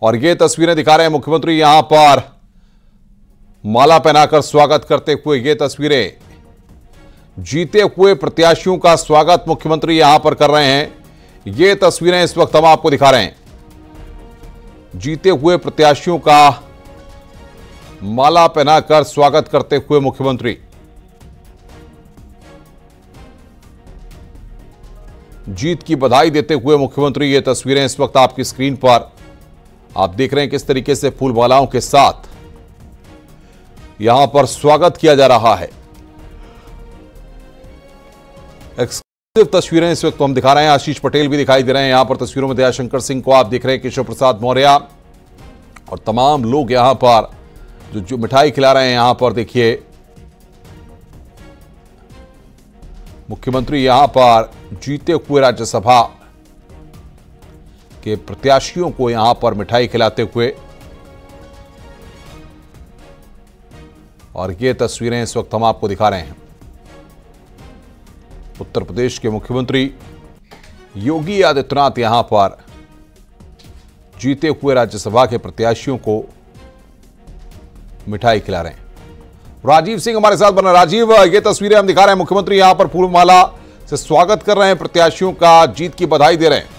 और ये तस्वीरें दिखा रहे हैं मुख्यमंत्री यहां पर माला पहनाकर स्वागत करते हुए। ये तस्वीरें जीते हुए प्रत्याशियों का स्वागत मुख्यमंत्री यहां पर कर रहे हैं। ये तस्वीरें इस वक्त हम आपको दिखा रहे हैं, जीते हुए प्रत्याशियों का माला पहनाकर स्वागत करते हुए मुख्यमंत्री। जीत की बधाई देते हुए मुख्यमंत्री। ये तस्वीरें इस वक्त आपकी स्क्रीन पर आप देख रहे हैं किस तरीके से फूल मालाओं के साथ यहां पर स्वागत किया जा रहा है। एक्सक्लूसिव तस्वीरें इस वक्त हम दिखा रहे हैं। आशीष पटेल भी दिखाई दे रहे हैं यहां पर तस्वीरों में। दयाशंकर सिंह को आप देख रहे हैं, केशव प्रसाद मौर्य और तमाम लोग यहां पर जो मिठाई खिला रहे हैं। यहां पर देखिए मुख्यमंत्री यहां पर जीते हुए राज्यसभा के प्रत्याशियों को यहां पर मिठाई खिलाते हुए, और ये तस्वीरें इस वक्त हम आपको दिखा रहे हैं। उत्तर प्रदेश के मुख्यमंत्री योगी आदित्यनाथ यहां पर जीते हुए राज्यसभा के प्रत्याशियों को मिठाई खिला रहे हैं। राजीव सिंह हमारे साथ बना। राजीव, ये तस्वीरें हम दिखा रहे हैं, मुख्यमंत्री यहां पर फूलमाला से स्वागत कर रहे हैं प्रत्याशियों का, जीत की बधाई दे रहे हैं।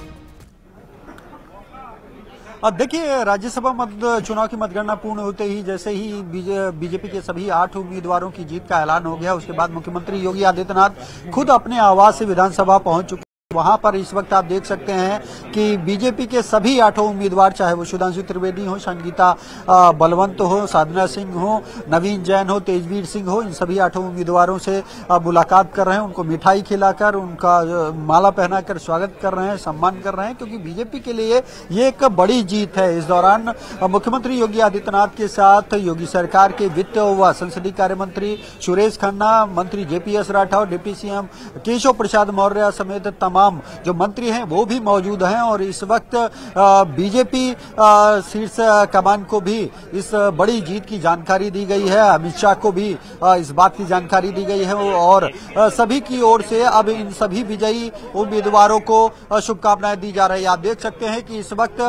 देखिए, राज्यसभा चुनाव की मतगणना पूर्ण होते ही जैसे ही बीजेपी के सभी 8 उम्मीदवारों की जीत का ऐलान हो गया, उसके बाद मुख्यमंत्री योगी आदित्यनाथ खुद अपने आवास से विधानसभा पहुंच चुके। वहां पर इस वक्त आप देख सकते हैं कि बीजेपी के सभी 8 उम्मीदवार, चाहे वो सुधांशु त्रिवेदी हो, संगीता बलवंत हो, साधना सिंह हो, नवीन जैन हो, तेजवीर सिंह हो, इन सभी 8 उम्मीदवारों से मुलाकात कर रहे हैं, उनको मिठाई खिलाकर, उनका माला पहनाकर स्वागत कर रहे हैं, सम्मान कर रहे हैं, क्योंकि बीजेपी के लिए ये एक बड़ी जीत है। इस दौरान मुख्यमंत्री योगी आदित्यनाथ के साथ योगी सरकार के वित्त व संसदीय कार्य मंत्री सुरेश खन्ना, मंत्री JPS Rathore, deputy CM Keshav Prasad Maurya समेत तमाम जो मंत्री हैं वो भी मौजूद हैं। और इस वक्त बीजेपी शीर्ष कमान को भी इस बड़ी जीत की जानकारी दी गई है। अमित शाह को भी इस बात की जानकारी दी गई है और सभी की ओर से अब इन सभी विजयी उम्मीदवारों को शुभकामनाएं दी जा रही है। आप देख सकते हैं कि इस वक्त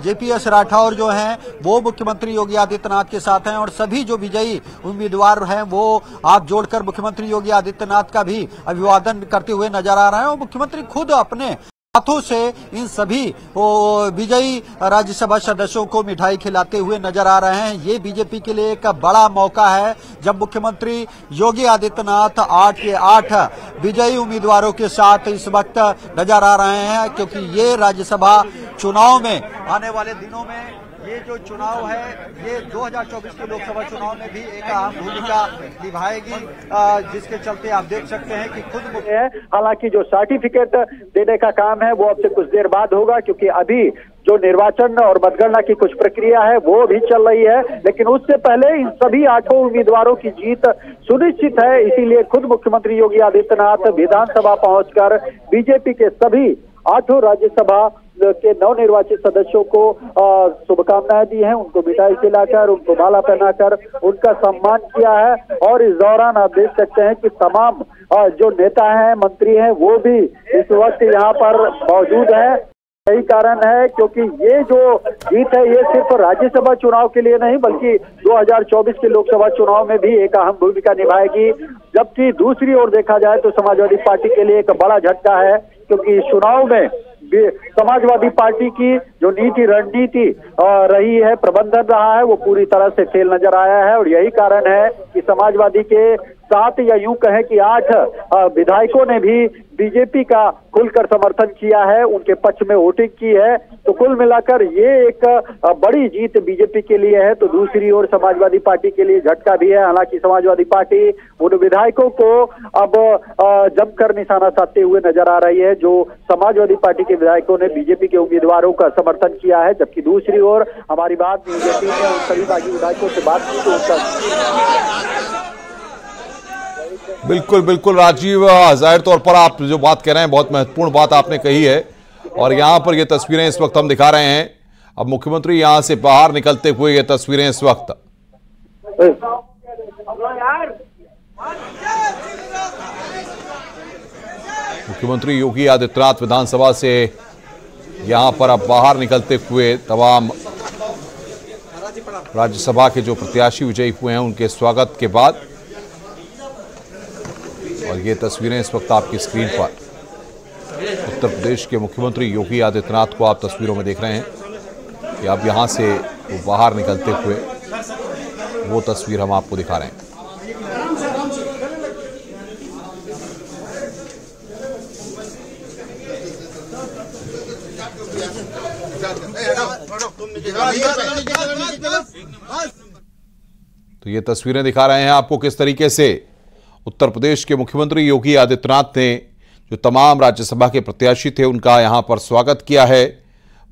JPS राठौर जो हैं वो मुख्यमंत्री योगी आदित्यनाथ के साथ हैं और सभी जो विजयी उम्मीदवार हैं वो हाथ जोड़कर मुख्यमंत्री योगी आदित्यनाथ का भी अभिवादन करते हुए नजर आ रहे हैं। और मुख्यमंत्री खुद अपने हाथों से इन सभी विजयी राज्यसभा सदस्यों को मिठाई खिलाते हुए नजर आ रहे हैं। ये बीजेपी के लिए एक बड़ा मौका है जब मुख्यमंत्री योगी आदित्यनाथ 8 के 8 विजयी उम्मीदवारों के साथ इस वक्त नजर आ रहे हैं, क्योंकि ये राज्यसभा चुनाव में आने वाले दिनों में ये जो चुनाव है ये 2024 के लोकसभा चुनाव में भी एक अहम भूमिका निभाएगी, जिसके चलते आप देख सकते हैं कि खुद है। हालांकि जो सर्टिफिकेट देने का काम है वो अब से कुछ देर बाद होगा, क्योंकि अभी जो निर्वाचन और मतगणना की कुछ प्रक्रिया है वो भी चल रही है। लेकिन उससे पहले इन सभी 8 उम्मीदवारों की जीत सुनिश्चित है, इसीलिए खुद मुख्यमंत्री योगी आदित्यनाथ विधानसभा पहुंचकर बीजेपी के सभी 8 राज्यसभा के नवनिर्वाचित सदस्यों को शुभकामनाएं दी हैं, उनको मिठाई खिलाकर, उनको माला पहनाकर उनका सम्मान किया है। और इस दौरान आप देख सकते हैं कि तमाम जो नेता हैं, मंत्री हैं, वो भी इस वक्त यहाँ पर मौजूद हैं। यही कारण है क्योंकि ये जो जीत है ये सिर्फ राज्यसभा चुनाव के लिए नहीं बल्कि 2024 के लोकसभा चुनाव में भी एक अहम भूमिका निभाएगी। जबकि दूसरी ओर देखा जाए तो समाजवादी पार्टी के लिए एक बड़ा झटका है, क्योंकि चुनाव में समाजवादी पार्टी की जो नीति रणनीति रही है, प्रबंधन रहा है, वो पूरी तरह से फेल नजर आया है। और यही कारण है कि समाजवादी के 7 या यूं कहें कि 8 विधायकों ने भी बीजेपी का खुलकर समर्थन किया है, उनके पक्ष में वोटिंग की है। तो कुल मिलाकर ये एक बड़ी जीत बीजेपी के लिए है। तो दूसरी ओर समाजवादी पार्टी के लिए झटका भी है। हालांकि समाजवादी पार्टी उन विधायकों को अब जमकर निशाना साधते हुए नजर आ रही है जो समाजवादी पार्टी के विधायकों ने बीजेपी के उम्मीदवारों का समर्थन किया है। जबकि दूसरी ओर हमारी बात बीजेपी ने उन सभी बागी विधायकों से बात की तो उनका बिल्कुल बिल्कुल राजीव, जाहिर तौर पर आप जो बात कह रहे हैं बहुत महत्वपूर्ण बात आपने कही है। और यहाँ पर ये तस्वीरें इस वक्त हम दिखा रहे हैं। अब मुख्यमंत्री यहाँ से बाहर निकलते हुए ये तस्वीरें इस वक्त मुख्यमंत्री योगी आदित्यनाथ विधानसभा से यहां पर अब बाहर निकलते हुए तमाम राज्यसभा के जो प्रत्याशी विजयी हुए हैं उनके स्वागत के बाद। और ये तस्वीरें इस वक्त आपकी स्क्रीन पर उत्तर प्रदेश के मुख्यमंत्री योगी आदित्यनाथ को आप तस्वीरों में देख रहे हैं कि अब यहां से वो बाहर निकलते हुए वो तस्वीर हम आपको दिखा रहे हैं। तो ये तस्वीरें दिखा रहे हैं आपको किस तरीके से उत्तर प्रदेश के मुख्यमंत्री योगी आदित्यनाथ ने जो तमाम राज्यसभा के प्रत्याशी थे उनका यहां पर स्वागत किया है,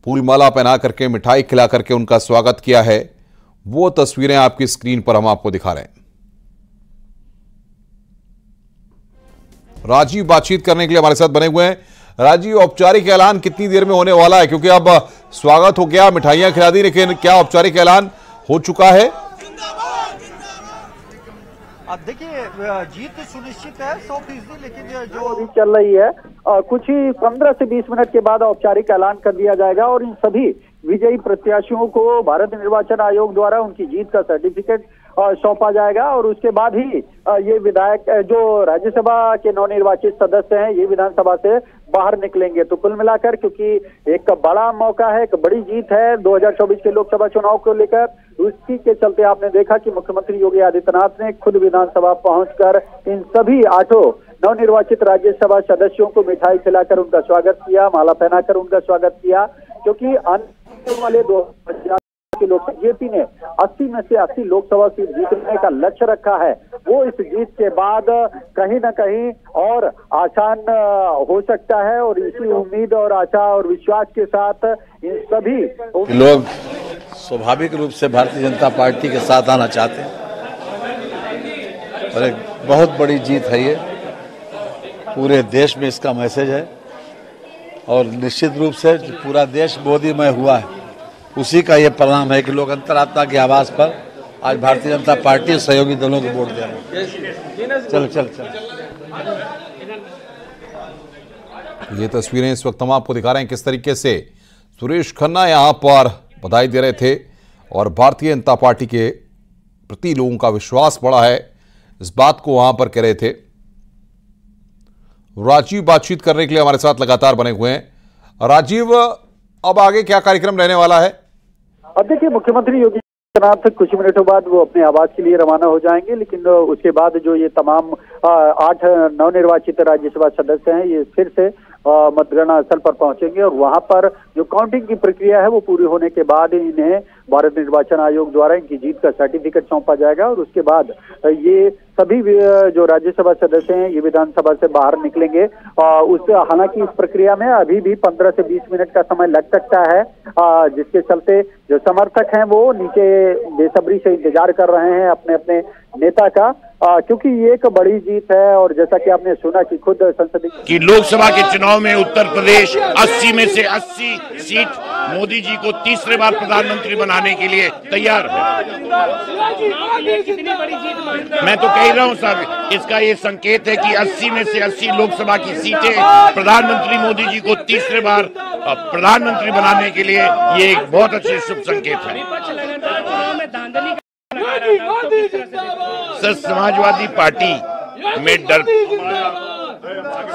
फूल माला पहना करके, मिठाई खिला करके उनका स्वागत किया है। वो तस्वीरें आपकी स्क्रीन पर हम आपको दिखा रहे हैं। राजीव बातचीत करने के लिए हमारे साथ बने हुए हैं। राजीव, औपचारिक ऐलान कितनी देर में होने वाला है? क्योंकि अब स्वागत हो गया, मिठाइयां खिला दी, लेकिन क्या औपचारिक ऐलान हो चुका है? अब देखिए, जीत सुनिश्चित है 100%, लेकिन जो अभी चल रही है कुछ ही 15 से 20 मिनट के बाद औपचारिक ऐलान कर दिया जाएगा और इन सभी विजयी प्रत्याशियों को भारत निर्वाचन आयोग द्वारा उनकी जीत का सर्टिफिकेट सौंपा जाएगा और उसके बाद ही ये विधायक जो राज्यसभा के नवनिर्वाचित सदस्य हैं ये विधानसभा से बाहर निकलेंगे। तो कुल मिलाकर क्योंकि एक बड़ा मौका है, एक बड़ी जीत है 2024 के लोकसभा चुनाव को लेकर, उसी के चलते आपने देखा कि मुख्यमंत्री योगी आदित्यनाथ ने खुद विधानसभा पहुंचकर इन सभी 8 नवनिर्वाचित राज्यसभा सदस्यों को मिठाई खिलाकर उनका स्वागत किया, माला पहनाकर उनका स्वागत किया। क्योंकि आने वाले 2000 के लोग बीजेपी ने 80 में से 80 लोकसभा सीट जीतने का लक्ष्य रखा है, वो इस जीत के बाद कहीं ना कहीं और आसान हो सकता है और इसी उम्मीद और आशा और विश्वास के साथ इन सभी लोग स्वाभाविक रूप से भारतीय जनता पार्टी के साथ आना चाहते हैं और एक बहुत बड़ी जीत है ये, पूरे देश में इसका मैसेज है और निश्चित रूप से पूरा देश मोदीमय हुआ है, उसी का ये परिणाम है कि लोग अंतरात्मा की आवाज पर आज भारतीय जनता पार्टी और सहयोगी दलों को वोट दे रहे हैं। चल ये तस्वीरें इस वक्त हम आपको दिखा रहे हैं किस तरीके से सुरेश खन्ना यहां पर बधाई दे रहे थे और भारतीय जनता पार्टी के प्रति लोगों का विश्वास बढ़ा है, इस बात को वहां पर कह रहे थे। राजीव बातचीत करने के लिए हमारे साथ लगातार बने हुए हैं। राजीव, अब आगे क्या कार्यक्रम रहने वाला है? अब देखिए, मुख्यमंत्री योगी आदित्यनाथ कुछ मिनटों बाद वो अपने आवास के लिए रवाना हो जाएंगे, लेकिन उसके बाद जो ये तमाम 8 नवनिर्वाचित राज्यसभा सदस्य हैं ये फिर से मतगणना स्थल पर पहुंचेंगे और वहां पर जो काउंटिंग की प्रक्रिया है वो पूरी होने के बाद इन्हें भारत निर्वाचन आयोग द्वारा इनकी जीत का सर्टिफिकेट सौंपा जाएगा और उसके बाद ये सभी जो राज्यसभा सदस्य हैं ये विधानसभा से बाहर निकलेंगे। हालांकि इस प्रक्रिया में अभी भी 15 से 20 मिनट का समय लग सकता है, जिसके चलते जो समर्थक हैं वो नीचे बेसब्री से इंतजार कर रहे हैं अपने अपने नेता का, क्योंकि ये एक बड़ी जीत है। और जैसा कि आपने सुना कि खुद संसदीय कि लोकसभा के चुनाव में उत्तर प्रदेश 80 में से 80 सीट मोदी जी को तीसरे बार प्रधानमंत्री बनाने के लिए तैयार है। मैं तो कह रहा हूं साहब, इसका ये संकेत है कि 80 में से 80 लोकसभा की सीटें प्रधानमंत्री मोदी जी को तीसरे बार प्रधानमंत्री बनाने के लिए ये एक बहुत अच्छे शुभ संकेत है। सर, समाजवादी पार्टी में डर,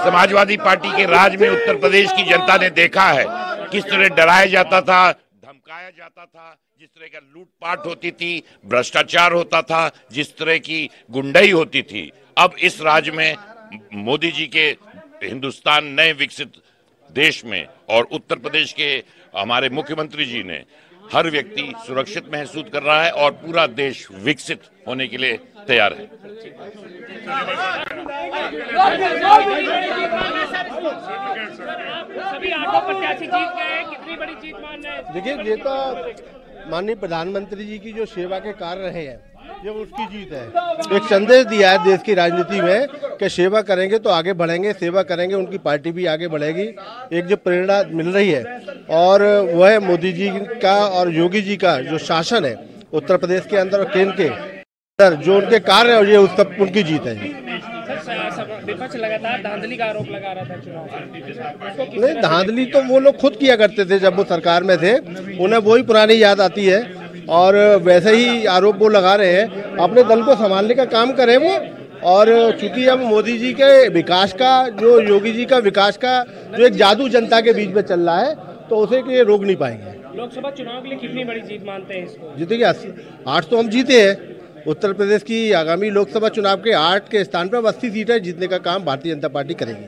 समाजवादी पार्टी के राज में उत्तर प्रदेश की जनता ने देखा है किस तरह डराया जाता था, धमकाया जाता था, जिस तरह का लूटपाट होती थी, भ्रष्टाचार होता था, जिस तरह की गुंडाई होती थी। अब इस राज्य में मोदी जी के हिंदुस्तान नए विकसित देश में और उत्तर प्रदेश के हमारे मुख्यमंत्री जी ने हर व्यक्ति सुरक्षित महसूस कर रहा है और पूरा देश विकसित होने के लिए तैयार है। सभी 8 प्रत्याशी जीत गए, कितनी बड़ी जीत मान रहे हैं? देखिए, ये तो माननीय प्रधानमंत्री जी की जो सेवा के कार्य रहे हैं ये उसकी जीत है। एक संदेश दिया है देश की राजनीति में कि सेवा करेंगे तो आगे बढ़ेंगे, सेवा करेंगे उनकी पार्टी भी आगे बढ़ेगी। एक जो प्रेरणा मिल रही है और वह मोदी जी का और योगी जी का जो शासन है उत्तर प्रदेश के अंदर और केंद्र के अंदर जो उनके कार्य है ये उनकी जीत है। विपक्ष लगातार धांधली का आरोप लगा रहा था चुनाव नहीं, धांधली तो वो लोग खुद किया करते थे जब वो सरकार में थे, उन्हें वही पुरानी याद आती है और वैसे ही आरोप वो लगा रहे हैं। अपने दल को संभालने का काम करें वो, और चूंकि अब मोदी जी के विकास का, जो योगी जी का विकास का जो एक जादू जनता के बीच में चल रहा है, तो उसे ये रोक नहीं पाएंगे। लोकसभा चुनाव के लिए कितनी बड़ी जीत मानते हैं इसको? जीतेंगे 8 तो हम जीते हैं। उत्तर प्रदेश की आगामी लोकसभा चुनाव के 8 के स्थान पर 80 सीटें जीतने का काम भारतीय जनता पार्टी करेगी।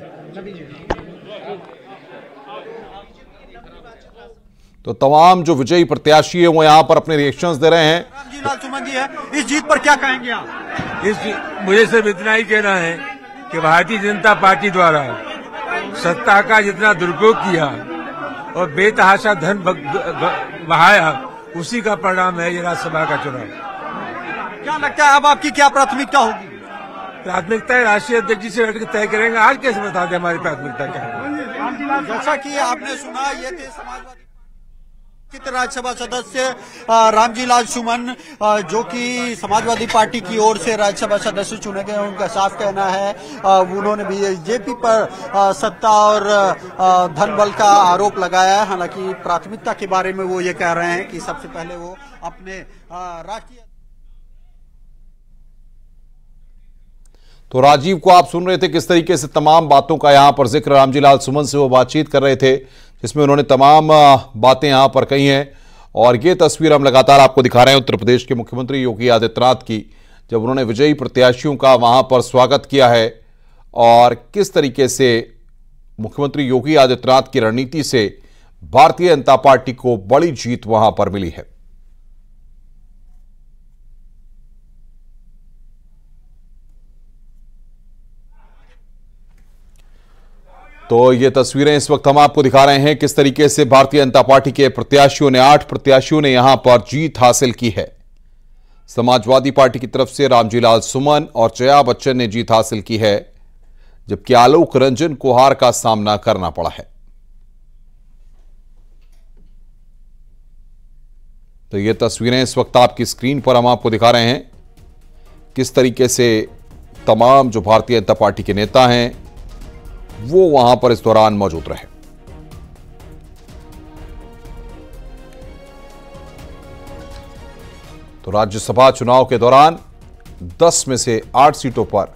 तो तमाम जो विजयी प्रत्याशी है वो यहां पर अपने रिएक्शंस दे रहे हैं। रामजी सुमन जी है, इस जीत पर क्या कहेंगे आप? मुझे सिर्फ इतना ही कहना है कि भारतीय जनता पार्टी द्वारा सत्ता का जितना दुरुपयोग किया और बेतहाशा धन बहाया, उसी का परिणाम है ये राज्यसभा का चुनाव। क्या लगता है अब आपकी क्या प्राथमिकता होगी? प्राथमिकता राष्ट्रीय अध्यक्ष जी से बैठ कर तय करेंगे। आज कैसे बता दें हमारी प्राथमिकता क्या है? जैसा कि आपने सुना, ये थे समाजवादी राज्यसभा सदस्य रामजी लाल सुमन, जो कि समाजवादी पार्टी की ओर से राज्यसभा सदस्य चुने गए। उनका साफ कहना है, उन्होंने बीजेपी पर सत्ता और धन बल का आरोप लगाया है। हालांकि प्राथमिकता के बारे में वो ये कह रहे हैं कि सबसे पहले वो अपने राष्ट्रीय। तो राजीव को आप सुन रहे थे, किस तरीके से तमाम बातों का यहां पर जिक्र रामजी लाल सुमन से वो बातचीत कर रहे थे, जिसमें उन्होंने तमाम बातें यहां पर कही हैं। और ये तस्वीर हम लगातार आपको दिखा रहे हैं उत्तर प्रदेश के मुख्यमंत्री योगी आदित्यनाथ की, जब उन्होंने विजयी प्रत्याशियों का वहां पर स्वागत किया है और किस तरीके से मुख्यमंत्री योगी आदित्यनाथ की रणनीति से भारतीय जनता पार्टी को बड़ी जीत वहां पर मिली है। तो ये तस्वीरें इस वक्त हम आपको दिखा रहे हैं, किस तरीके से भारतीय जनता पार्टी के प्रत्याशियों ने 8 प्रत्याशियों ने यहां पर जीत हासिल की है। समाजवादी पार्टी की तरफ से रामजी लाल सुमन और जया बच्चन ने जीत हासिल की है, जबकि आलोक रंजन को हार का सामना करना पड़ा है। तो ये तस्वीरें इस वक्त आपकी स्क्रीन पर हम आपको दिखा रहे हैं, किस तरीके से तमाम जो भारतीय जनता पार्टी के नेता हैं वो वहां पर इस दौरान मौजूद रहे। तो राज्यसभा चुनाव के दौरान 10 में से 8 सीटों पर